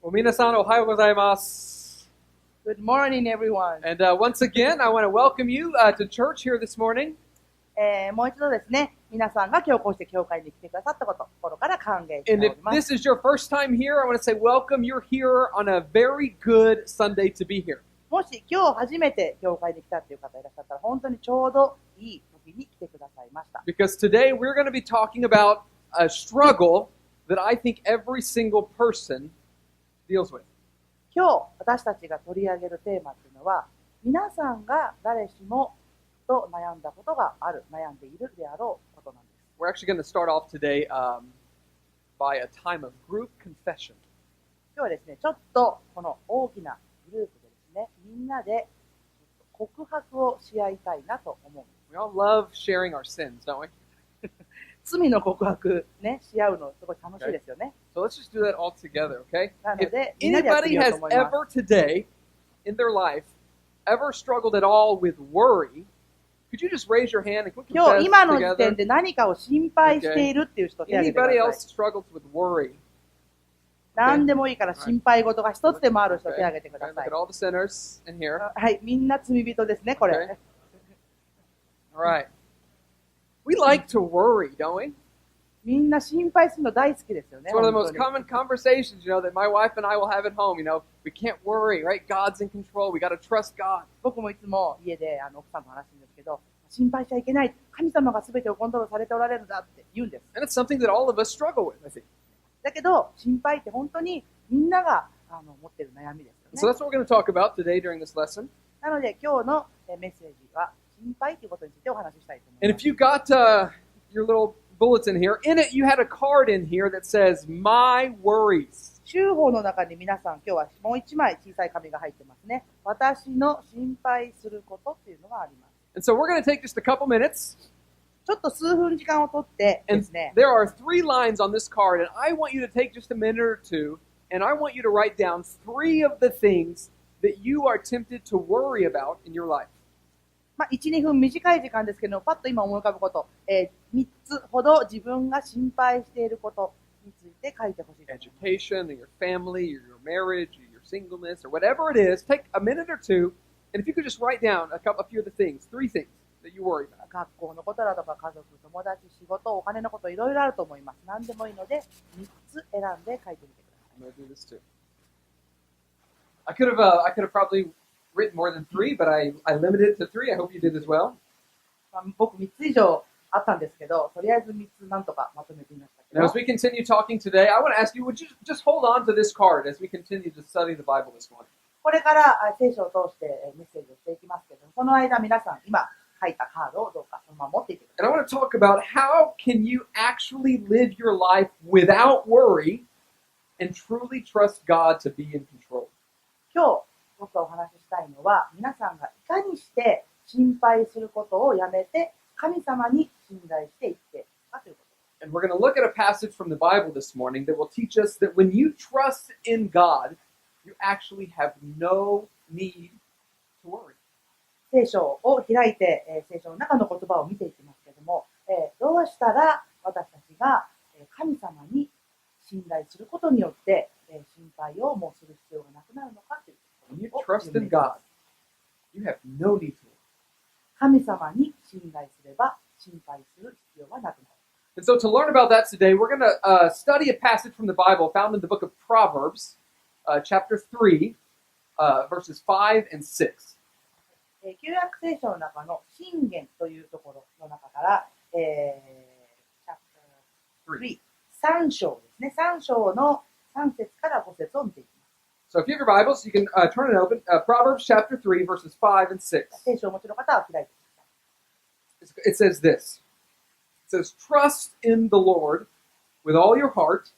皆さんおはようございます。 Good morning, everyone. And once again, I want to welcome you to church here this morning. もう一度ですね、皆さんが今日こうして教会に来てくださった心から歓迎してお And り if ます。 this is your first time here, I want to say welcome. You're here on a very good Sunday to be here. もし今日初めて教会に来たという方いらっしゃったら、本当にちょうどいい時に来てくださいました。 Because today we're going to be talking about a struggle that I think every single person deals with. 今日私たちが取り上げるテーマというのは、皆さんが誰しもと悩んだことがある、悩んでいるであろうことなんです。 We're actually going to start off today by a time of group confession. 今日はですね、ちょっとこの大きなグループでですね、みんなで告白をし合いたいなと思うんです。 We all love sharing our sins, don't we? 罪の告白ね、し合うのすごい楽しいですよね。 So let's just do that all together, okay? な If ので、みんなでやってみ anybody ようと has 思います。 ever today in their life ever struggled at all with worry, could you just raise your hand and quickly 今 confess 日、今の時点 together? で何かを心配しているっていう人手を挙げてく Anybody だ else さい。 struggles with worry? 何でもいいから心配事が一つでもある人 Okay. 手を挙げてく Okay, だ look さい at。all the sinners in here. はい、みんな罪人ですね、これ。 Okay. All right. We like to worry, don't we? みんな心配するの大好きですよね。 It's one of the 本 most 当に common conversations, that my wife and I will have at home. We can't worry, right? God's in control. We got to trust God. 僕もいつも家で奥さんと話すんですけど、心配しちゃいけない。神様が全てをコントロールされておられるんだって言うんです。 And it's something that all of us struggle with, I think. だけど、心配って本当にみんなが持っている悩みです So よね。 that's what we're going to talk about today during this lesson. なので今日のメッセージは心配ということについてお話ししたいと思い And ま if す。 you got your little bulletin here, in it you had a card in here that says, My worries. 週報の中に皆さん今日はもう一枚小さい紙が入ってますね。私の心配することっていうのがあります。 And so we're going to take just a couple minutes. ちょっと数分時間をとってで And すね、 there are 3 lines on this card, and I want you to take just a minute or two, and I want you to write down 3 of the things that you are tempted to worry about in your life. 1、2分短い時間ですけど、パッと今思い浮かぶこと、3つほど自分が心配していることについて書いてほしいと思います。 Education, or your family, or your marriage, or your singleness, or whatever it is, take a minute or two, and if you could just write down a few of the things, 3 things that you worry about. 学校のことだとか家族、友達、仕事、お金のこといろいろあると思います。何でもいいので3つ選んで書いてみてください。 I'm going to do this too. I could have probably written more than 3, but I limited it to 3. I hope you did as well. 僕3つ以上あったんですけど、とりあえず3つなんとかまとめてみましたけ Now, ど as we continue talking today, I want to ask you, would you just hold on to this card as we continue to study the Bible this morning? これから聖書を通してメッセージをしていきますけど、その間皆さん今書いたカードをどうかそのまま持っていてくだ And さ I want to talk about how can you actually live your life without worry and truly trust God to be in control. い。今日僕がお話ししたいのは、皆さんがいかにして心配することをやめて神様に信頼していってかということです。 And we're going to look at a passage from the Bible this morning that will teach us that when you trust in God, you actually have no need to worry. 聖書を開いて、聖書の中の言葉を見ていきますけれども、どうしたら私たちが神様に信頼することによって、心配をもうする必要がなくなるのかという When you ことを trust in God, you have no need to worry. 神様に信頼すれば心配する必要はなくなる。 And so to learn about that today, we're going to study a passage from the Bible found in the book of Proverbs, chapter 3, verses 5 and 6. 旧約聖書の中の箴言というところの中から、3. 3章ですね。3章の3節から5節を見ていきます。 So if you have your Bibles, you can turn it open. Proverbs chapter 3, verses 5 and 6. 聖書をお持ちの方は開いてください。 It says this. It says, Trust in the Lord with all your heart,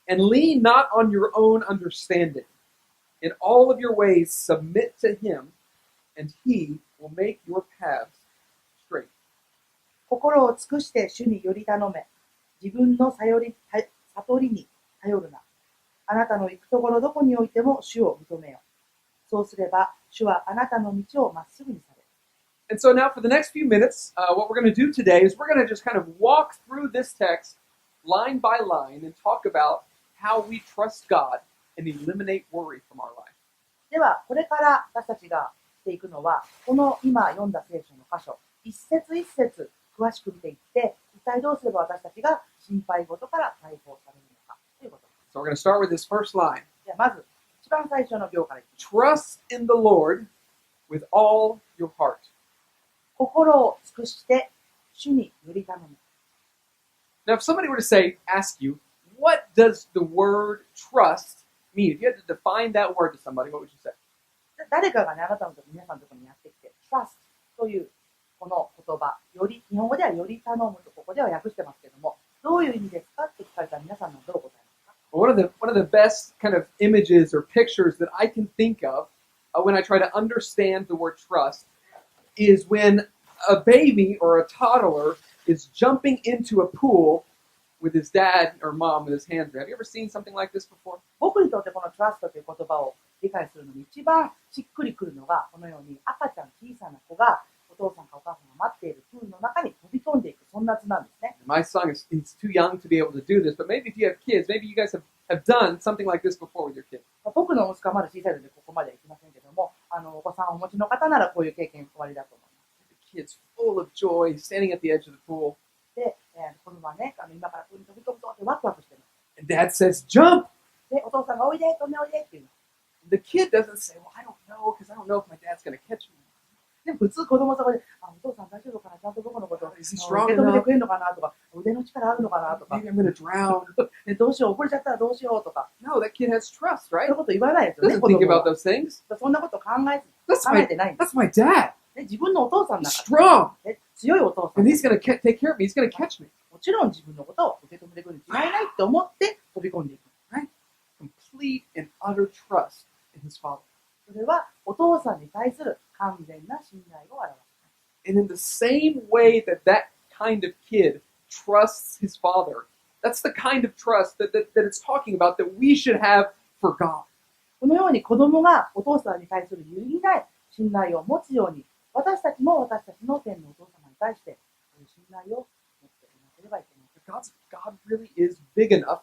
and lean not on your own understanding. In all of your ways submit to him, and he will make your paths straight. 心を尽くして主により頼め。自分の悟りに頼るな。あなたの行くところどこにおいても主を認めよ。そうすれば主はあなたの道をまっすぐにされる。And so now for the next few minutes, what we're going to do today is we're going to just kind of walk through this text line by line and talk about how we trust God and eliminate worry from our life. では、これから私たちがしていくのは、この今読んだ聖書の箇所、一節一節詳しく見ていって、一体どうすれば私たちが心配事から解放されるのかということです。So we're going to start with this first line. ではまず、一番最初の行からいきます。Trust in the Lord with all your heart. 心を尽くして主により頼む。Now, if somebody were to ask you, what does the word trust mean? If you had to define that word to somebody, what would you say? 誰かがね、あなたのところに皆さんのところにやってきて、trust というこの言葉、日本語ではより頼むとここでは訳してますけども、どういう意味ですかって聞かれたら皆さんのどう答えますか？ One of the best kind of images or pictures that I can think of when I try to understand the word trust is when a baby or a toddler is jumping into a pool with his dad or mom with his hands there. Have you ever seen something like this before? 僕にとってこの trust という言葉を理解するのに一番しっくりくるのが、このように赤ちゃん小さな子がお父さんかお母さんが待っているプールの中に飛び込んでいく、そんな図なんですね。My son he's too young to be able to do this, but maybe if you have kids, maybe you guys have done something like this before with your kids. 僕の息子はまだ小さいのでここまではいきませんけども、お子さんをお持ちの方ならこういう経験おありだと思います。The kid's full of joy, standing at the edge of the pool. で、子供はね、今からプールに飛び込むぞってワクワクしてる。And dad says, jump! で、お父さんがおいで、飛んでおいでっていうの。The kid doesn't say, well, I don't know, because I don't know if my dad's going to catch me. でも普通子供はそこで、お父さん大丈夫かな、ちゃんと僕のことを受 Is he け strong 止めて enough? くれるのかなとか、腕の力あるのかなとか、 Maybe I'm going to drown. でどうしよう、溺れちゃったらどうしようとか、 No, that kid has trust, そうい right? うこと言わないですよね、 Doesn't 子 think 供 about は。 those things. そんなこと考 That's えてないんです。 that's my dad. で自分のお父さんだ He's から、 strong. で強いお父さん And he's going to take care of me. He's going to catch me. もちろん自分のことを受け止めてくるに違いないって思って飛び込んでいく。 Complete and utter trust in his father. それはお父さんに対する完全な信頼を表す。 And in the same way that kind of kid trusts his father, that's the kind of trust that it's talking about that we should have for God. このように子供がお父さんに対する揺るぎない信頼を持つように、私たちも私たちの天のお父様に対して信頼を持っていなければいけない。God really is big enough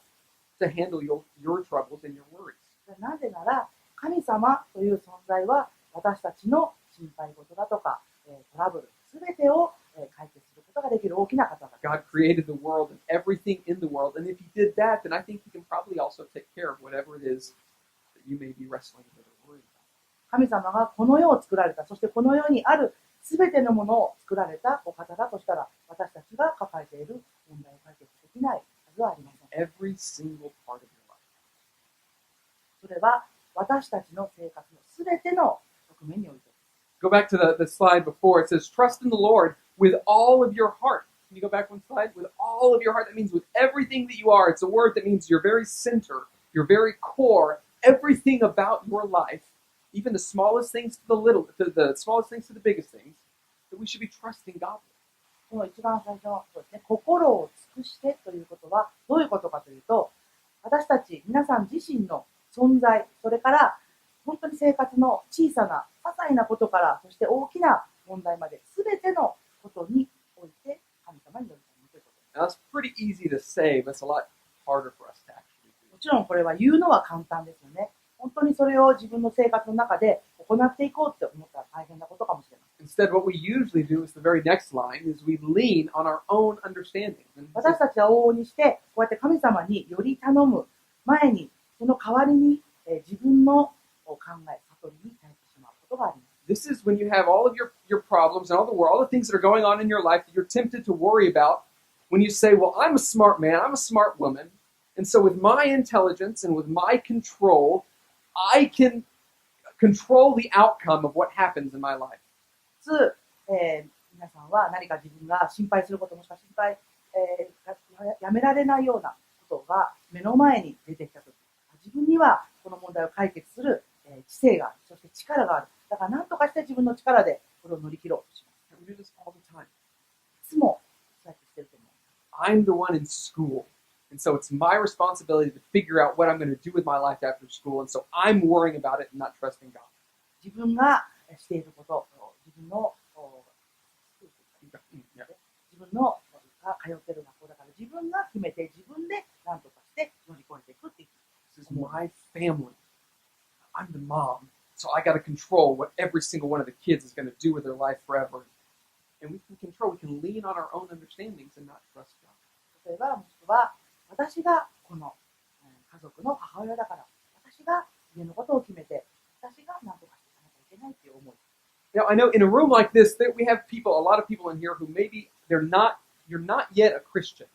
to handle your troubles and your worries. なぜなら、神様という存在は私たちの心配事だとかトラブルすべてを解決することができる大きな方だ。 God created the world and everything in the world, and if He did that, then I think He can probably also take care of whatever it is that you may be wrestling with or worried about. 神様がこの世を作られた、そしてこの世にあるすべてのものを作られたお方だとしたら、私たちが抱えている問題を解決できないはずはありません。 Every single part of your life. それは私たちの生活のすべての側面において。 Go back to the slide before. It says, trust in the Lord with all of your heart. Can you go back one slide? With all of your heart. That means with everything that you are. It's a word that means your very center, your very core, everything about your life, even the smallest things to the smallest things to the biggest things, that we should be trusting God with. この一番最初のそうですね、心を尽くしてということはどういうことかというと、私たち皆さん自身の存在、それから本当に生活の小さな些細なことから、そして大きな問題まで全てのことにおいて神様により頼むということです。 Now, that's pretty easy to say, but it's a lot harder for us to actually do. もちろんこれは言うのは簡単ですよね。本当にそれを自分の生活の中で行っていこうって思ったら大変なことかもしれません。 Instead, what we usually do is the very next line is we lean on our own understanding. And 私たちは往々にしてこうやって神様により頼む前に、その代わりに自分の考え、悟りに頼ってしまうことがあります。 This is when you have all of your problems and all the things that are going on in your life that you're tempted to worry about. When you say, well, I'm a smart man, I'm a smart woman, and so with my intelligence and with my control, I can control the outcome of what happens in my life. 普通、皆さんは何か自分が心配すること、もしくは心配、やめられないようなことが目の前に出てきたとき、自分にはこの問題を解決する、知性がある、そして力がある。だから何とかして自分の力でこれを乗り切ろうとします。 We do this all the time. いつもそうやってしてると思います。 I'm the one in school, and so it's my responsibility to figure out what I'm going to do with my life after school, and so I'm worrying about it and not trusting God. 自分がしていること、自分のが通っている学校だから自分が決めて自分で何とかして乗り越えていくっていう。 This is my family. I'm the mom, so I got to control what every single one of the kids is going to do with their life forever. And we can lean on our own understandings and not trust God. 例えば、息子は、私がこの家族の母親だから、私が家のことを決めて、私が何とかしていかなきゃいけないという思い。Now, I know in a room like this that we have a lot of people in here who maybe you're not yet a Christian.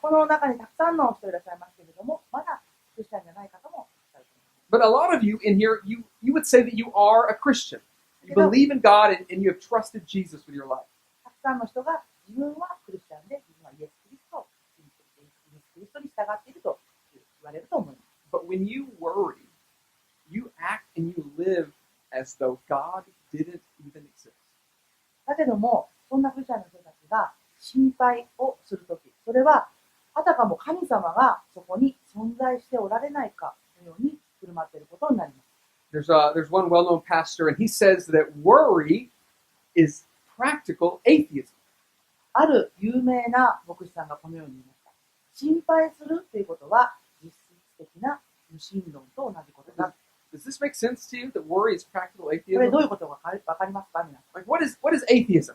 この中にたくさんの人いらっしゃいますけれども、まだクリスチャンじゃない方もいらっしゃると思います。But a lot of you in here, you would say that you are a Christian. You believe in God and you have trusted Jesus with your life. たくさんの人が自分はクリスチャンで、自分はイエス・キリストを信じていて、イエス・キリストに従っていると言われると思います。But when you worry, you act and you live as though God didn't even exist. だけども、そんなクリスチャンの人たちが心配をするとき、それはあたかも神様がそこに存在しておられないかのように振る舞っていることになります。There's one well-known pastor, and he says that worry is practical atheism. ある有名な牧師さんがこのように言いました。心配するということは実質的な無神論と同じことだ。Does this make sense to you, that worry is practical これ atheism? どういうことかわかりますか皆さん。 Like, what is atheism?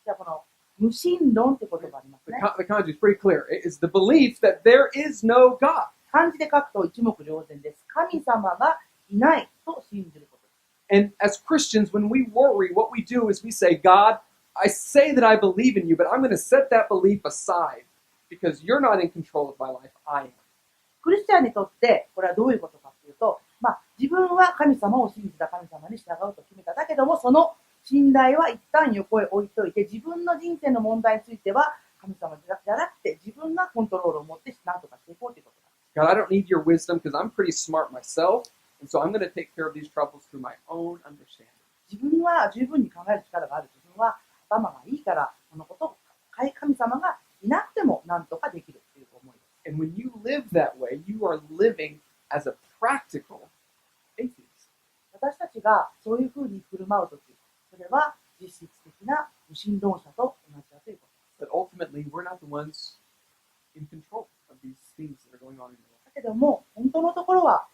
じゃあこの無神論って言葉ありますね。 The kanji is pretty clear. It is the belief that there is no God. 漢字で書くと一目瞭然です。神様がいないと信じることです。 And as Christians, when we worry, what we do is we say, God, I say that I believe in you, but I'm going to set that belief aside because you're not in control of my life. I am. クリスチャンにとってこれはどういうことかというと、自分は神様を信じた神様に従うと決めた。だけども、その信頼は一旦横へ置いといて、自分の人生の問題については神様じゃなくて自分がコントロールを持って何とかしていこうということです。 God, I don't need your wisdom because I'm pretty smart myself, and so I'm going to take care of these troubles through my own understanding. 自分は十分に考える力がある。自分は頭がいいから、このことを神様がいなくても何とかできるという思いです。 And when you live that way, you are living as a practical atheist. 私たちがそういうふうに振る舞うとき、それは実質的な無神論者と同じだということです。 But ultimately, we're not the ones in control of these things that are going on in your life. だけども、本当のところは、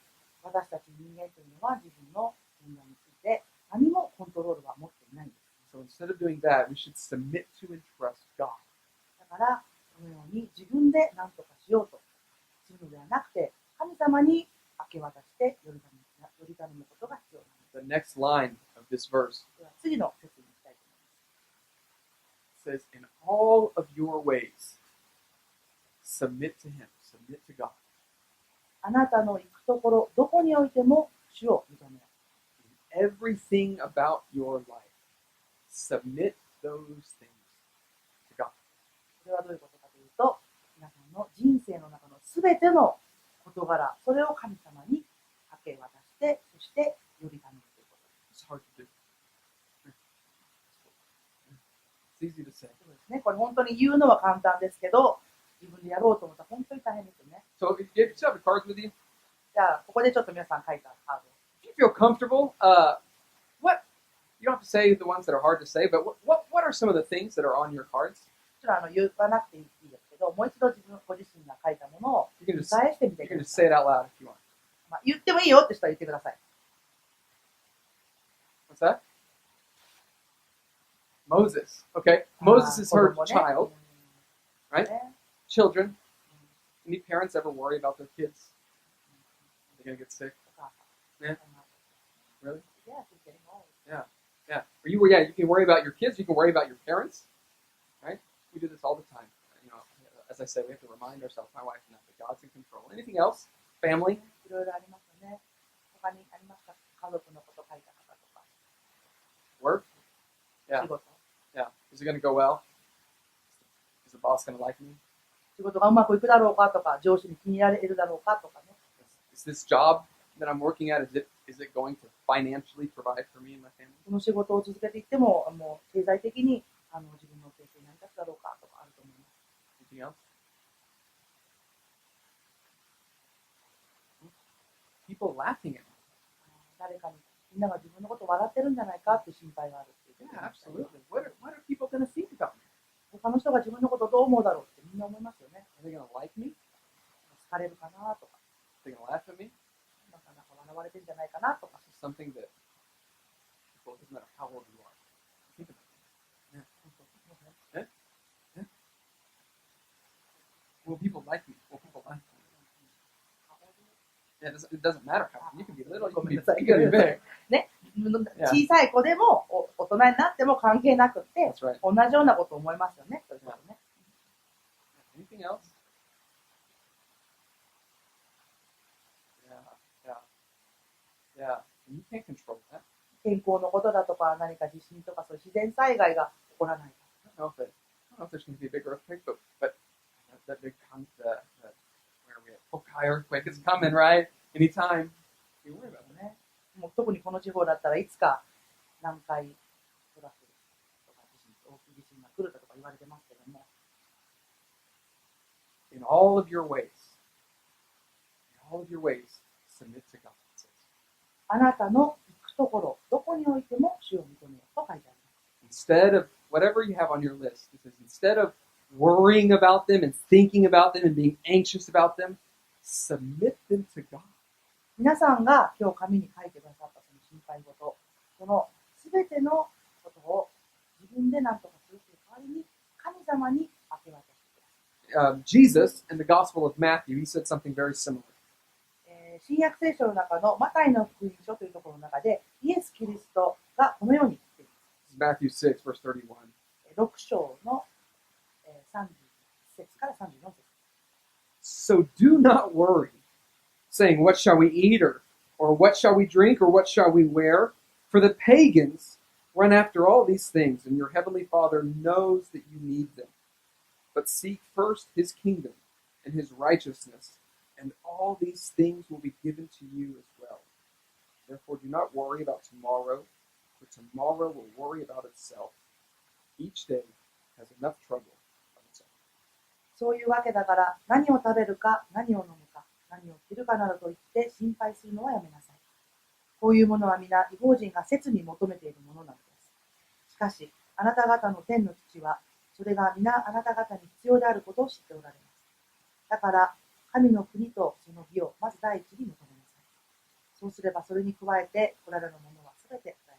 私たち人間というのは自分の問題について何もコントロールは持っていないんです。 So instead of doing that, we should submit to and trust God. だから、このように自分で何とかしようとするのではなくて、神様に明け渡してより頼むことが必要なんです。 The next line of this verse では次の説にしたいと思います。 says, In all of your ways, submit to Him, submit to God. あなたの行くところ、どこにおいても主を認めよう。 Everything about your life, submit those things to God. それはどういうことかというと、皆さんの人生の中のすべての事柄、それを神様に明け渡して、そしてより頼むということです。 It's hard to do. It's easy to say. そうですね。これ本当に言うのは簡単ですけど、自分でやろうと思ったら本当に大変ですよね。 So if you still have the cards with you, じゃあ、ここでちょっと皆さん書いたカードを。 if you feel comfortable, you don't have to say the ones that are hard to say, but what are some of the things that are on your cards? もちろん言わなくていいですけど、もう一度ご自身が書いたものを You can 見 just, 返してみて you く can だ just さ say い。it out loud if you want. 言ってもいいよって人は言ってください。 What's that? Moses. Okay. Moses is her child, right? Children. Any parents ever worry about their kids? Are they going to get sick? Yeah. Really? Yeah, she's getting old. Yeah. You can worry about your kids. You can worry about your parents, right? We do this all the time. As I said, we have to remind ourselves, my wife and I, that God's in control. Anything else? Family? いろいろありますよね。他にありますか？家族のこと書いた方とか。 Work? Yeah. 仕事。Yeah. Is it going to go well? Is the boss going to like me? 仕事がうまくいくだろうかとか、上司に気に入られるだろうかとかね。Is this job that I'm working at, is it going to financially provide for me and my family? この仕事を続けていっても、経済的に自分の生計に成り立つだろうかとかあると思います。 Anything else? People laughing at me. 誰かにみんなが自分のことを笑ってるんじゃないかっていう心配があるっていう。 Yeah, absolutely. What are people going to think about me? 他の人が自分のことをどう思うだろうってみんな思いますよね。 Are they going to like me? 好かれるかなとか、Are they going to laugh at me? なんか笑われてるんじゃないかなとか。 Something that, well, it doesn't matter how old you are. Think about it. Yeah. Yeah. Will people like me? Will people like me? Yeah, it doesn't matter how. You can be little, you can be big. ね、小さい子でも大人になっても関係なくって、 That's right. 同じようなことを思いますよね。そういうことね。 Anything else? Yeah. You can't control that. 健康のことだとか、何か地震とか、そういう自然災害が起こらない。 I don't know if there's going to be a big earthquake, but that big where are we at? Hokkaido earthquake is coming, right? Anytime. You worry about that. もう特にこの地方だったらいつか南海トラフとか大きい地震が来るとか言われてますけども、 In all of your ways, submit to God. あなたの行くところ、どこにおいても主を認めようと書いてあります。 Instead of whatever you have on your list, it says instead of worrying about them and thinking about them and being anxious about them, submit them to God. 皆さんが今日紙に書いてくださったその心配事、そのすべてのことを自分で何とかするという代わりに神様に明け渡してください。Jesus, in the Gospel of Matthew, he said something very similar. 新約聖書の中のマタイの福音書というところの中でイエス・キリストがこのように言っています。 Matthew 6, verse 31. 6章の30節から34節。 So do not worry, saying, what shall we eat, or what shall we drink, or what shall we wear? For the pagans run after all these things, and your heavenly Father knows that you need them. But seek first his kingdom and his righteousness, and all these things will be given to you as well. Therefore do not worry about tomorrow, for tomorrow will worry about itself. Each day has enough trouble of its own. そういうわけだから何を食べるか何を飲むか何を着るかなどと言って心配するのはやめなさい。こういうものは皆異邦人が切に求めているものなのです。しかしあなた方の天の父はそれが皆あなた方に必要であることを知っておられます。だから神の国とその義をまず第一に求めなさい。そうすればそれに加えて来られるものはすべて与えられ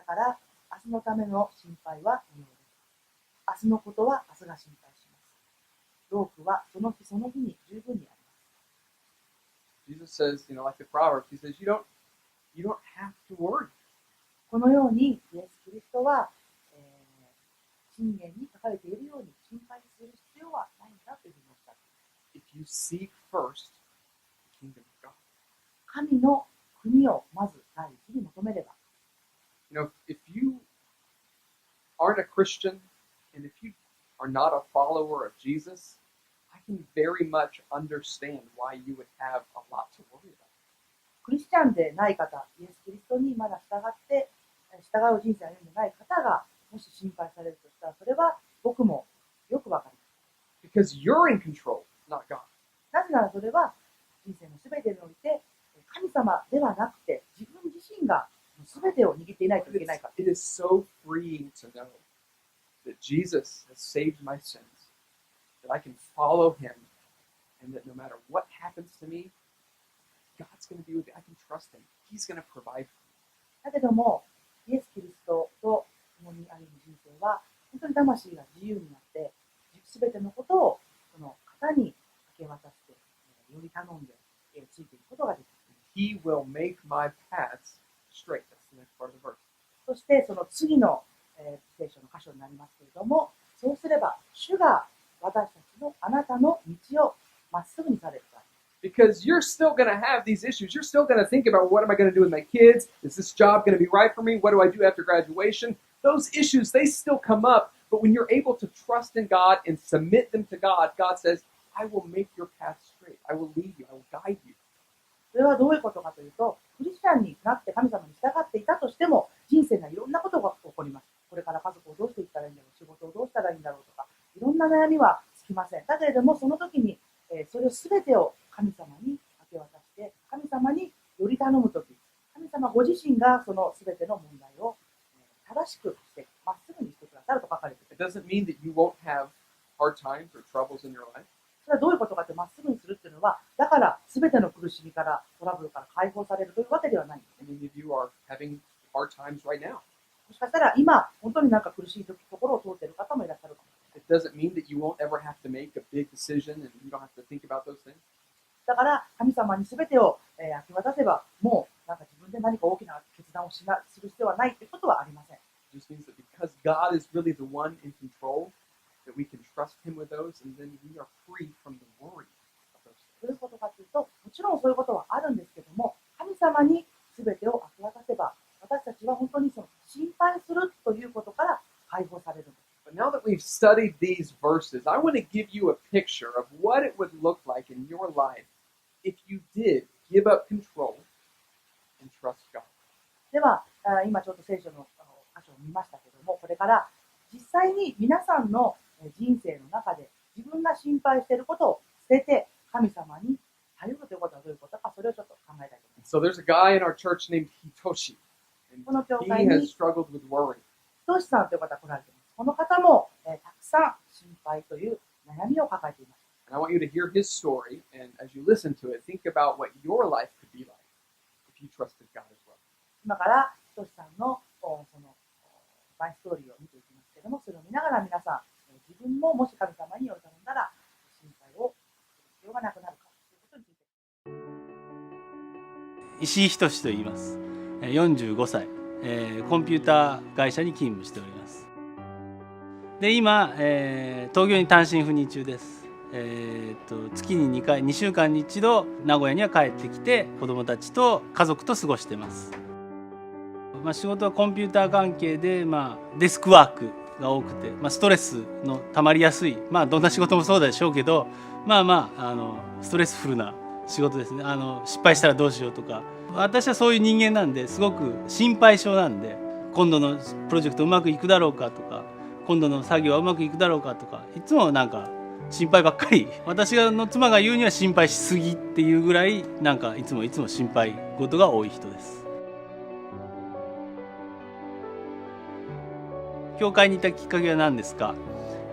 ます。だから明日のための心配は無用です。明日のことは明日が心配します。労苦はその日その日に十分にあります。 Jesus says, like the Proverbs, he says, you don't have to worry. このようにイエス・キリストは、箴言に書かれているように心配する必要はないんだというふうにおっしゃっています。 If you seek first the kingdom of God. 神の国をまず第一に求めれば、if you aren't a Christian, and if you are not a follower of Jesus, I can very much understand why you would have a lot to worry about. クリスチャンでない方、イエス・キリストにまだ従う人生を歩んでない方がもし心配されるとしたら、それは僕もよくわかります。 Because you're in control, not God. なぜならそれは人生のすべてにおいて神様ではなくて自分自身がすべてを握っていないといけないから。 It is so freeing to know that Jesus has saved my sins, that I can follow him, and that no matter what happens to me, God's going to be with me. I can trust him. He's going to provide for me. だけども、イエス・キリストと共に歩む人生は本当に魂が自由になってすべてのことをその方に明け渡してより頼んでついていくことができる。 He will make my paths straight. That's the next part of the verse. そしてその次の、聖書の箇所になりますけれども、そうすれば主が私たちのあなたの道をまっすぐにされるから。 Because you're still going to have these issues. You're still going to think about what am I going to do with my kids? Is this job going to be right for me? What do I do after graduation? Those issues, they still come up. But when you're able to trust in God and submit them to God, God says, I will make your path straight. I will lead you. I will guide you. それはどういうことかというと、クリスチャンになって神様に従っていたとしても、人生にはいろんなことが起こります。これから家族をどうしていったらいいんだろう、仕事をどうしたらいいんだろうとか、いろんな悩みはつきません。だけれども、その時に、それを全てを神様に明け渡して、神様により頼むとき、神様ご自身がその全ての問題を正しくして、まっすぐにしてくださると書かれている。 It doesn't mean that you won't have hard times or troubles in your life. それはどういうことかって、まっすぐにするっていうのは、だからすべての苦しみから、トラブルから解放されるというわけではないんですね。Many of you are having hard times right now. もしかしたら今、本当になんか苦しいところを通っている方もいらっしゃるかもしれない。It doesn't mean that you won't ever have to make a big decision and you don't have to think about those things. だから神様にすべてを明け渡せば、もうなんか自分で何か大きな決断をする必要はないということはありません。It just means that because God is really the one in control, that we can trust Him with those, and then we are free from the worry of those things. どういうことかというと、もちろんそういうことはあるんですけども、神様にすべてを明け渡せば、私たちは本当にその心配するということから解放されるんです。But now that we've studied these verses, I want to give you a picture of what it would look like in your life if you did give up control and trust God. では、今ちょっと聖書の箇所を見ましたけども、これから実際に皆さんの人生の中で自分が心配していることを捨てて神様に頼るということはどういうことか、それをちょっと考えたいと思います。So there's a guy in our church named Hitoshi, and この教 he 会 has に struggled with worry. トシさんという方が来られています。この方も、たくさん心配という悩みを抱えています。And I want you to hear his story, and as you listen to it, think about what your life could be like if you trusted God as well. 今からトシさんのそのマイストーリーを見ていきますけれども、それを見ながら皆さん、自分ももし神様による頼んだら心配をする必要がなくなるかということについて。石井仁と言います。45歳、コンピューター会社に勤務しております。で今、東京に単身赴任中です。月に2回、2週間に1度名古屋には帰ってきて子どもたちと家族と過ごしてます。仕事はコンピューター関係で、デスクワークが多くて、ストレスのたまりやすい、どんな仕事もそうでしょうけど、ストレスフルな仕事ですね。失敗したらどうしようとか、私はそういう人間なんですごく心配性なんで、今度のプロジェクトうまくいくだろうかとか、今度の作業はうまくいくだろうかとか、いつもなんか心配ばっかり。私の妻が言うには心配しすぎっていうぐらい、なんかいつも心配事が多い人です。教会に行ったきっかけは何ですか？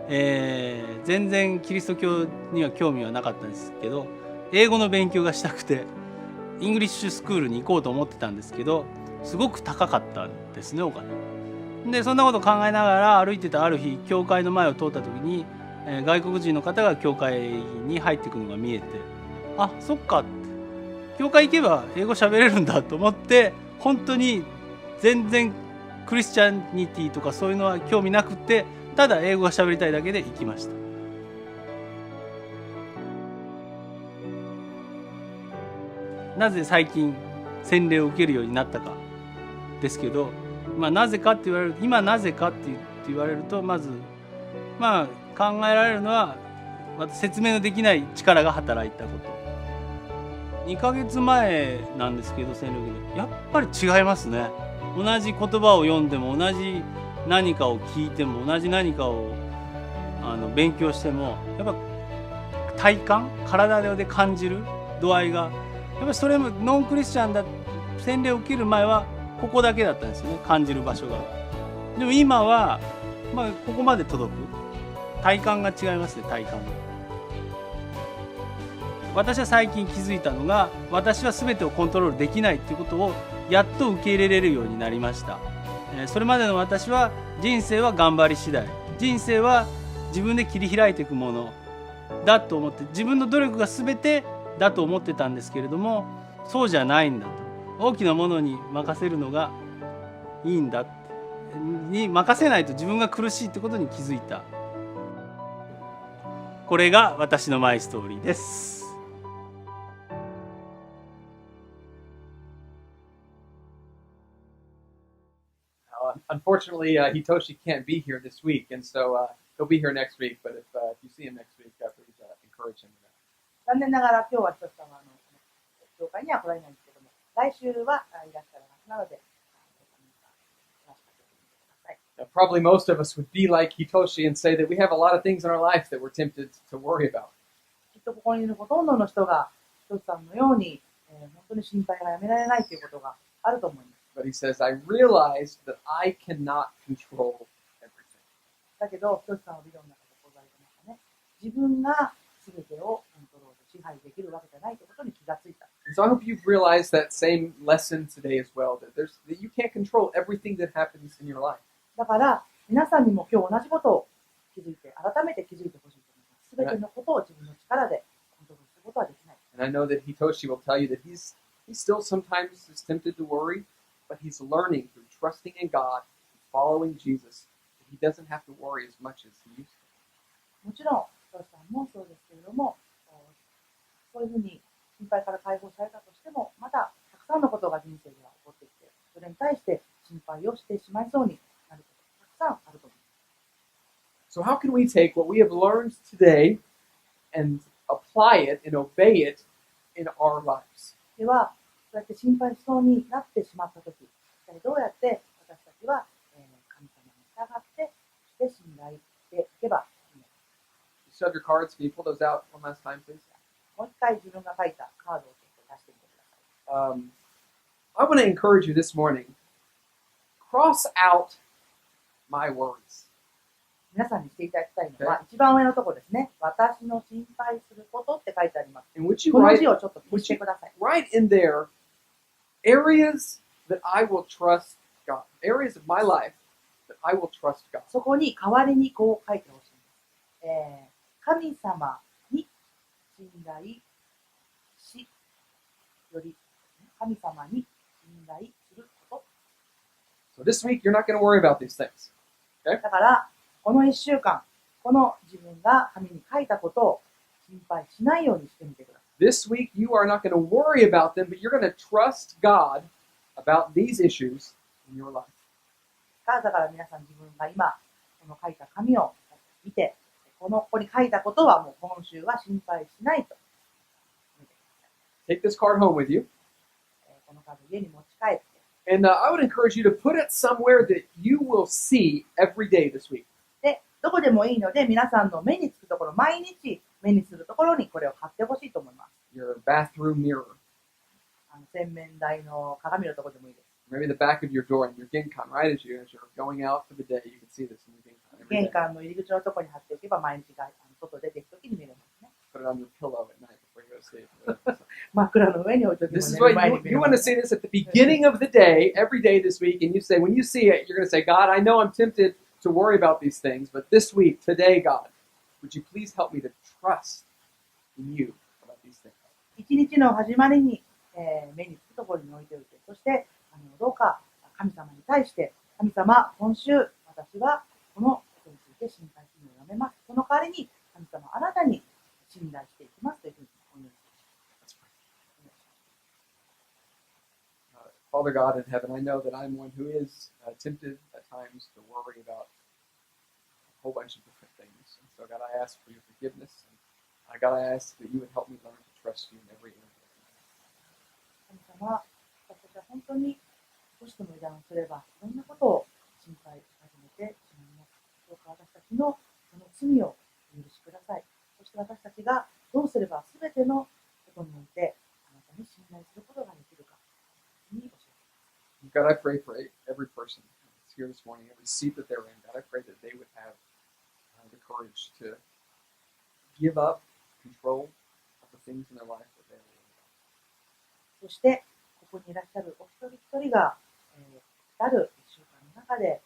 全然キリスト教には興味はなかったんですけど、英語の勉強がしたくてイングリッシュスクールに行こうと思ってたんですけど、すごく高かったんですね、お金で。そんなことを考えながら歩いてたある日、教会の前を通った時に、外国人の方が教会に入ってくるのが見えて、あ、そっかって、教会行けば英語喋れるんだと思って、本当に全然クリスチャニティとかそういうのは興味なくて、ただ英語が喋りたいだけで行きました。なぜ最近洗礼を受けるようになったかですけど、なぜかって言われる、今なぜかって言われると、まず考えられるのは、説明のできない力が働いたこと。2ヶ月前なんですけど、洗礼を受けてやっぱり違いますね。同じ言葉を読んでも、同じ何かを聞いても、同じ何かを勉強しても、やっぱ体感、体で感じる度合いが、やっぱりそれもノンクリスチャンだ、洗礼を受ける前はここだけだったんですよね、感じる場所が。でも今は、ここまで届く。体感が違いますね、体感が。私は最近気づいたのが、私は全てをコントロールできないっていうことをやっと受け入れれるようになりました。それまでの私は、人生は頑張り次第、人生は自分で切り開いていくものだと思って、自分の努力が全てだと思ってたんですけれども、そうじゃないんだと。大きなものに任せるのがいいんだに任せないと自分が苦しいってことに気づいた。これが私のマイストーリーです。Unfortunately, Hitoshi can't be here this week, and so he'll be here next week. But if you see him next week, please encourage him. 残念ながら今日は一つ様教会には来られないんですけども、来週はいらっしゃるはずなので、Probably most of us would be like Hitoshi and say that we have a lot of things in our life that we're tempted to worry about. きっとここにいるほとんどの人が、ひとしさんのように、本当に心配がやめられないということがあると思います。But he says, I realized that I cannot control everything. だけど、ひとしさんはビデオの中でございましたね。自分が全てをコントロール、支配できるわけじゃないということに気がついた。And so I hope you've realized that same lesson today as well, that you can't control everything that happens in your life. だから皆さんにも今日同じことを気づいて、改めて気づいてほしいと思います。すべてのことを自分の力でコントロールすることはできない。And I know that Hitoshi will tell you that he still sometimes is tempted to worry, but he's learning through trusting in God and following Jesus that he doesn't have to worry as much as he used to. もちろん、トシさんもそうですけれども、そういうふうに心配から解放されたとしても、まだたくさんのことが人生では起こってきて、それに対して心配をしてしまいそうになることがたくさんあると思います。So how can we take what we have learned today and apply it and obey it in our lives? では、そうやって心配しそうになってしまったとき、一体どうやって私たちは神様に従って、そして信頼していけばいいのか。You still have your cards. Can you pull those out one last time, please? もう一回自分が書いたカードをちょっと出してみてください。I want to encourage you this morning. Cross out my worries. 皆さんにしていただきたいのは、一番上のところですね。私の心配することって書いてあります。 And would you この write, 字をちょっと消してください。 write in there areas that I will trust God. Areas of my life that I will trust God. そこに代わりにこう書いてほしいんです。神様に信頼しより、神様に信頼するこ So this week, you're not going to worry about these things. と。だから、この1週間、この自分が紙に書いたことを心配しないようにしてみてください。This week, you are not going to worry about them, but you're going to trust God about these issues in your life. だから皆さん自分が今、この書いた紙を見て、ここに書いたことはもう今週は心配しないと。 Take this card home with you. このカードを家に持ち帰って、And I would encourage you to put it somewhere that you will see every day this week. で、どこでもいいので、皆さんの目につくところ、毎日目にするところにこれを貼ってほしいと思います。Your bathroom mirror. 洗面台の鏡のところでもいいです。Maybe the back of your door and your ginkan, right? As you're going out for the day, you can see this in your ginkan every 玄 day. 関の入り口のところに貼っておけば、毎日が外出ていくときに見れますね。Put it on your pillow at night before you go to sleep. 枕の上に置いておけば This is 寝る what 前に you 見れ want ま to す。 say this at the beginning of the day, every day this week, and you say, when you see it, you're going to say, God, I know I'm tempted to worry about these things, but this week, today, God, would you please help me to trust in you about these things? 一日の始まりに、目につくところに置いておいて、そしてどうか神様に対して、神様、今週私はこのことについて心配するのをやめます。その代わりに神様、あなたに信頼していきますというふうにお願いします。 Father God in heaven, I know that I'm one who is tempted at times to worry about a whole bunch of different things. And so, God, I ask for your forgiveness. And God, I ask that you would help me learn to trust you in every area. 神様、私たちは本当に少しでも油断すれば、いろんなことを心配し始めてしまいます。どうか私たちのその罪をお許しください。そして私たちがどうすればすべてのことにおいてあなたに信頼することができるかに教えてください。 God, I pray for every person that's here this morning, every seat that they're in. God, I pray that they would have the courage to give up control of the things in their life that they're worried about. そしてここにいらっしゃるお一人一人が、ある1週間の中で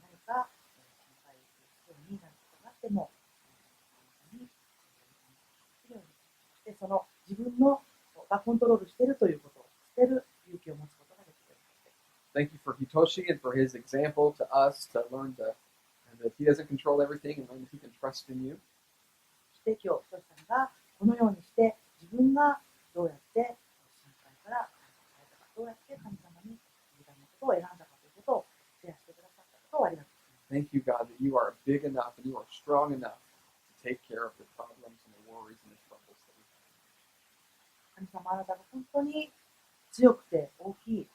何か心配するようになることがあっても、あなたに信頼するように、そしてその自分のがコントロールしているということを捨てる勇気を持つことができる。 Thank you for Hitoshi and for his example to us to learn that he doesn't control everything and learn that he can trust in you. そして今日、ひとしさんがこのようにして自分がどうやって心配からどうやって神様に自分のことを選んだかということをシェアしてくださったことをありがとうございます。 Thank you, God, that you are big enough and you are strong enough to take care of the problems and the worries and the troubles that we have. 神様、あなたが本当に強くて大きい